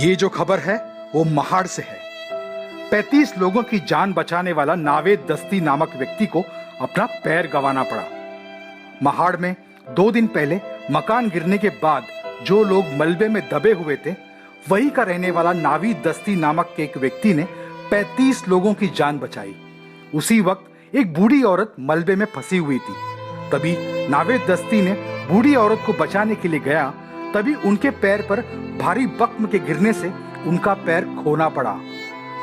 ये जो खबर है वो महाड़ से है। 35 लोगों की जान बचाने वाला नावेद दस्ती नामक व्यक्ति को अपना पैर गंवाना पड़ा। महाड़ में 2 दिन पहले मकान गिरने के बाद जो लोग मलबे में दबे हुए थे, वही का रहने वाला नावेद दस्ती नामक एक व्यक्ति ने 35 लोगों की जान बचाई। उसी वक्त एक बूढ़ी औरत मलबे में फंसी हुई थी। तभी नावेद दस्ती ने बूढ़ी औरत को बचाने के लिए गया, तभी उनके पैर पर भारी बख्म के गिरने से उनका पैर खोना पड़ा।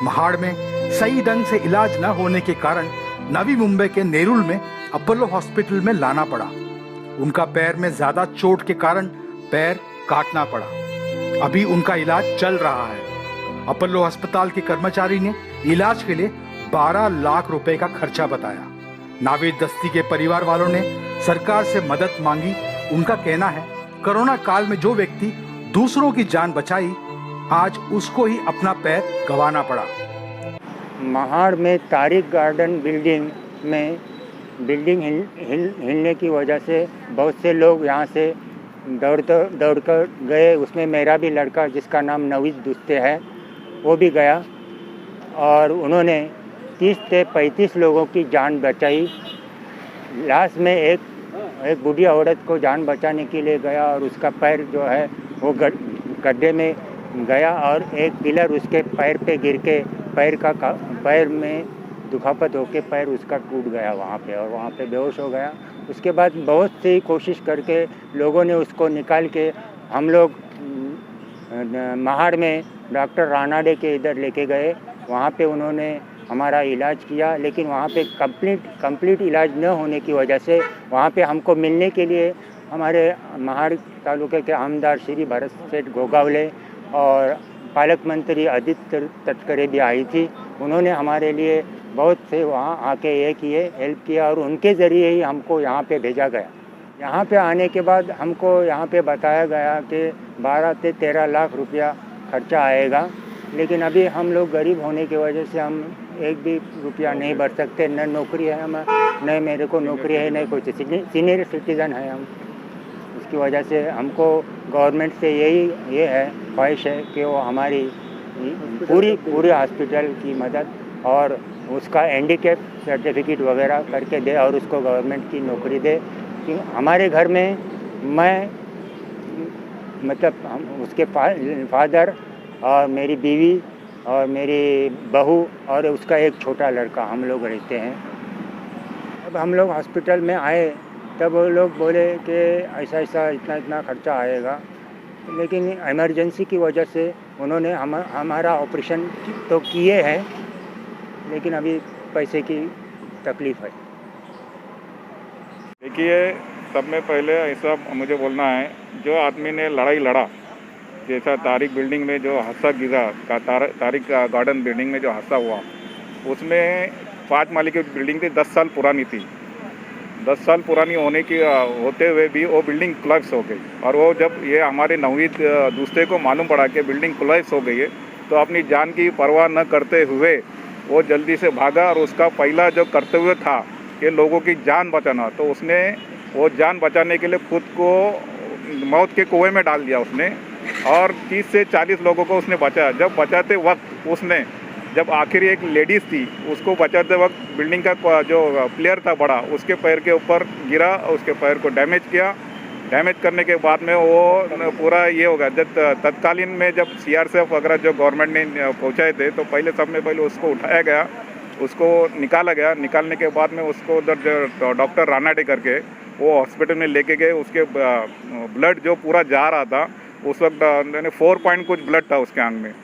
महाड़ में सही ढंग से इलाज न होने के कारण नवी मुंबई के नेरुल में अपोलो हॉस्पिटल में लाना पड़ा। उनका पैर में ज्यादा चोट के कारण पैर काटना पड़ा। अभी उनका इलाज चल रहा है। अपोलो अस्पताल के कर्मचारी ने इलाज के लिए 12 लाख रुपए का खर्चा बताया। नावेद दस्ती के परिवार वालों ने सरकार से मदद मांगी। उनका कहना है, कोरोना काल में जो व्यक्ति दूसरों की जान बचाई, आज उसको ही अपना पैर गंवाना पड़ा। महाड़ में तारिक गार्डन बिल्डिंग हिलने की वजह से बहुत से लोग यहाँ से दौड़ कर गए। उसमें मेरा भी लड़का जिसका नाम नवीद दुस्ते है वो भी गया और उन्होंने 30 से 35 लोगों की जान बचाई। लास्ट में एक बूढ़ी औरत को जान बचाने के लिए गया और उसका पैर जो है वो गड्ढे में गया और एक पिलर उसके पैर पे गिर के पैर में दुखापत होके पैर उसका टूट गया वहाँ पे और वहाँ पे बेहोश हो गया। उसके बाद बहुत सी कोशिश करके लोगों ने उसको निकाल के हम लोग महाड़ में डॉक्टर रानाडे के इधर लेके गए। वहाँ पे उन्होंने हमारा इलाज किया, लेकिन वहाँ पे कंप्लीट इलाज न होने की वजह से वहाँ पे हमको मिलने के लिए हमारे महाड़ तालुके के आमदार श्री भरत सेठ गोगावले और पालक मंत्री आदित्य तटकरे भी आई थी। उन्होंने हमारे लिए बहुत से वहाँ आके हेल्प किया और उनके ज़रिए ही हमको यहाँ पे भेजा गया। यहाँ पे आने के बाद हमको यहाँ पे बताया गया कि 12 से 13 लाख रुपया खर्चा आएगा, लेकिन अभी हम लोग गरीब होने की वजह से हम एक भी रुपया नहीं भर सकते। न नौकरी है, न मेरे को नौकरी है, न कुछ सीनियर सिटीज़न है हम। इसकी वजह से हमको गवर्नमेंट से ये है ख्वाहिश है कि वो हमारी पूरी हॉस्पिटल की मदद और उसका हैंडीकैप सर्टिफिकेट वगैरह करके दे और उसको गवर्नमेंट की नौकरी दे। कि हमारे घर में मैं मतलब हम उसके फादर और मेरी बीवी और मेरी बहू और उसका एक छोटा लड़का, हम लोग रहते हैं। अब हम लोग हॉस्पिटल में आए तब वो लोग बोले कि ऐसा इतना खर्चा आएगा, लेकिन इमरजेंसी की वजह से उन्होंने हमारा ऑपरेशन तो किए हैं, लेकिन अभी पैसे की तकलीफ़ है। देखिए, सब में पहले ऐसा मुझे बोलना है, जो आदमी ने लड़ाई लड़ा, जैसा तारिक बिल्डिंग में जो हादसा गिरा, तारिक गार्डन बिल्डिंग में जो हादसा हुआ, उसमें 5 माले की बिल्डिंग थी, 10 साल पुरानी थी। 10 साल पुरानी होते हुए भी वो बिल्डिंग कोलैप्स हो गई। और वो जब ये हमारे नवीद दूसरे को मालूम पड़ा कि बिल्डिंग कोलैप्स हो गई है, तो अपनी जान की परवाह न करते हुए वो जल्दी से भागा और उसका पहला जो कर्तव्य था कि लोगों की जान बचाना, तो उसने वो जान बचाने के लिए खुद को मौत के कुएं में डाल दिया उसने और 30 से 40 लोगों को उसने बचाया। जब बचाते वक्त उसने, जब आखिरी एक लेडीज़ थी, उसको बचाते वक्त बिल्डिंग का जो प्लेयर था बड़ा, उसके पैर के ऊपर गिरा, उसके पैर को डैमेज किया। डैमेज करने के बाद में वो पूरा ये हो गया। जब तत्कालीन में जब CRCF वगैरह जो गवर्नमेंट ने पहुँचाए थे, तो सब में पहले उसको उठाया गया, उसको निकाला गया। निकालने के बाद में उसको उधर जो डॉक्टर रानाडे करके वो हॉस्पिटल में लेके गए। उसके ब्लड जो पूरा जा रहा था, उस वक्त 4 पॉइंट कुछ ब्लड था उसके आंग में।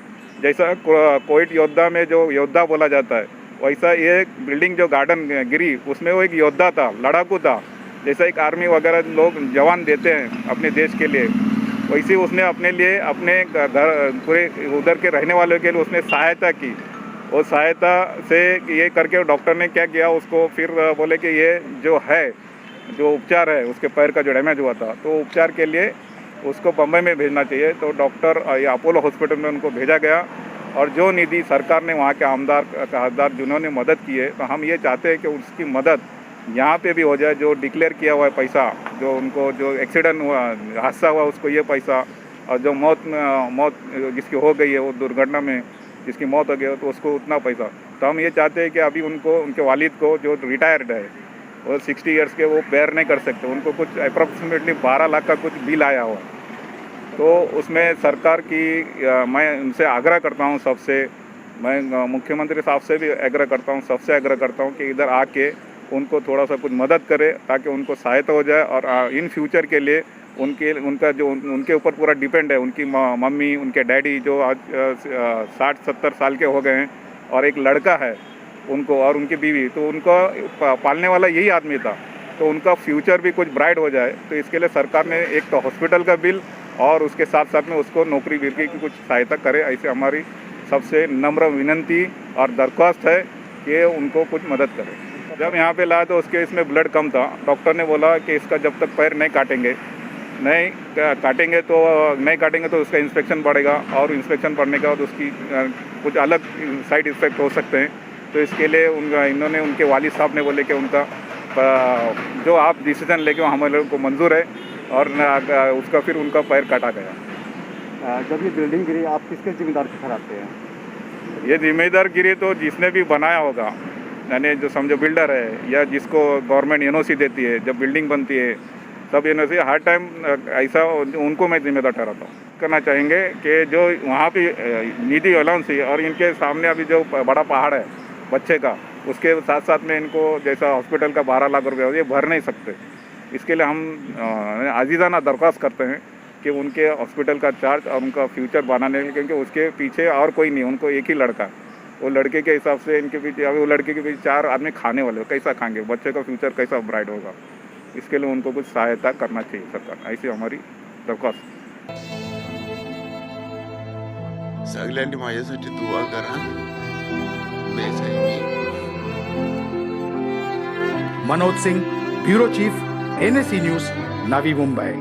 जैसा कोविड योद्धा में जो योद्धा बोला जाता है, वैसा ये बिल्डिंग जो गार्डन गिरी, उसमें वो एक योद्धा था, लड़ाकू था। जैसा एक आर्मी वगैरह लोग जवान देते हैं अपने देश के लिए, वैसे उसने अपने लिए, अपने घर पूरे उधर के रहने वालों के लिए उसने सहायता की। वो सहायता से ये करके डॉक्टर ने क्या किया, उसको फिर बोले कि ये जो उपचार है, उसके पैर का जो डैमेज हुआ था, तो उपचार के लिए उसको बम्बई में भेजना चाहिए। तो डॉक्टर या अपोलो हॉस्पिटल में उनको भेजा गया और जो निधि सरकार ने वहाँ के हकदार जिन्होंने मदद की है, तो हम ये चाहते हैं कि उसकी मदद यहाँ पे भी हो जाए। जो डिक्लेयर किया हुआ है पैसा, जो उनको जो एक्सीडेंट हुआ, हादसा हुआ, उसको ये पैसा और जो मौत जिसकी हो गई है वो दुर्घटना में जिसकी मौत हो गई है तो उसको उतना पैसा। तो हम ये चाहते हैं कि अभी उनको उनके वालिद को जो रिटायर्ड है और 60 इयर्स के वो बेयर नहीं कर सकते, उनको कुछ अप्रॉक्सीमेटली 12 लाख का कुछ बिल आया हुआ। तो उसमें सरकार की मैं उनसे आग्रह करता हूँ, सबसे मैं मुख्यमंत्री साहब से भी आग्रह करता हूँ, सबसे आग्रह करता हूँ कि इधर आके उनको थोड़ा सा कुछ मदद करे ताकि उनको सहायता हो जाए और इन फ्यूचर के लिए उनका जो उनके ऊपर पूरा डिपेंड है, उनकी मम्मी उनके डैडी जो आज 60-70 साल के हो गए हैं और एक लड़का है उनको और उनकी बीवी, तो उनको पालने वाला यही आदमी था, तो उनका फ्यूचर भी कुछ ब्राइट हो जाए। तो इसके लिए सरकार ने एक तो हॉस्पिटल का बिल और उसके साथ साथ में उसको नौकरी बिरकी की कुछ सहायता करे, ऐसे हमारी सबसे नम्र विनंती और दरख्वास्त है कि उनको कुछ मदद करें। जब यहाँ पे लाया तो उसके इसमें ब्लड कम था, डॉक्टर ने बोला कि इसका जब तक पैर नहीं काटेंगे तो उसका इंस्पेक्शन बढ़ेगा और इंस्पेक्शन बढ़ने के बाद उसकी कुछ अलग साइड इफ़ेक्ट हो सकते हैं। तो इसके लिए इन्होंने उनके वालिद साहब ने बोले कि उनका जो आप डिसीजन लेके हमारे लोगों को मंजूर है और उसका फिर उनका पैर काटा गया। जब ये बिल्डिंग गिरी आप किसके जिम्मेदार ठहराते हैं? ये जिम्मेदार गिरी तो जिसने भी बनाया होगा, यानी जो समझो बिल्डर है या जिसको गवर्नमेंट एनओसी देती है, जब बिल्डिंग बनती है सब एनओसी हर टाइम ऐसा उनको मैं जिम्मेदार ठहराता हूँ। करना चाहेंगे कि जो वहाँ पे निधि अलाउंस है और इनके सामने अभी जो बड़ा पहाड़ है बच्चे का, उसके साथ साथ में इनको जैसा हॉस्पिटल का 12 लाख रुपये ये भर नहीं सकते। इसके लिए हम आजीज़ाना दरख्वास्त करते हैं कि उनके हॉस्पिटल का चार्ज और उनका फ्यूचर बनाने के लिए, क्योंकि उसके पीछे और कोई नहीं, उनको एक ही लड़का, वो लड़के के हिसाब से इनके पीछे अभी वो लड़के के पीछे 4 आदमी खाने वाले, कैसा खाएंगे, बच्चे का फ्यूचर कैसा ब्राइट होगा। इसके लिए उनको कुछ सहायता करना चाहिए सरकार, ऐसी हमारी दरख्वास्त। सगळ्यांनी माझ्यासाठी दुआ करा। बेस आहे मी। Manoj Singh, bureau chief, NSE news, Navi Mumbai.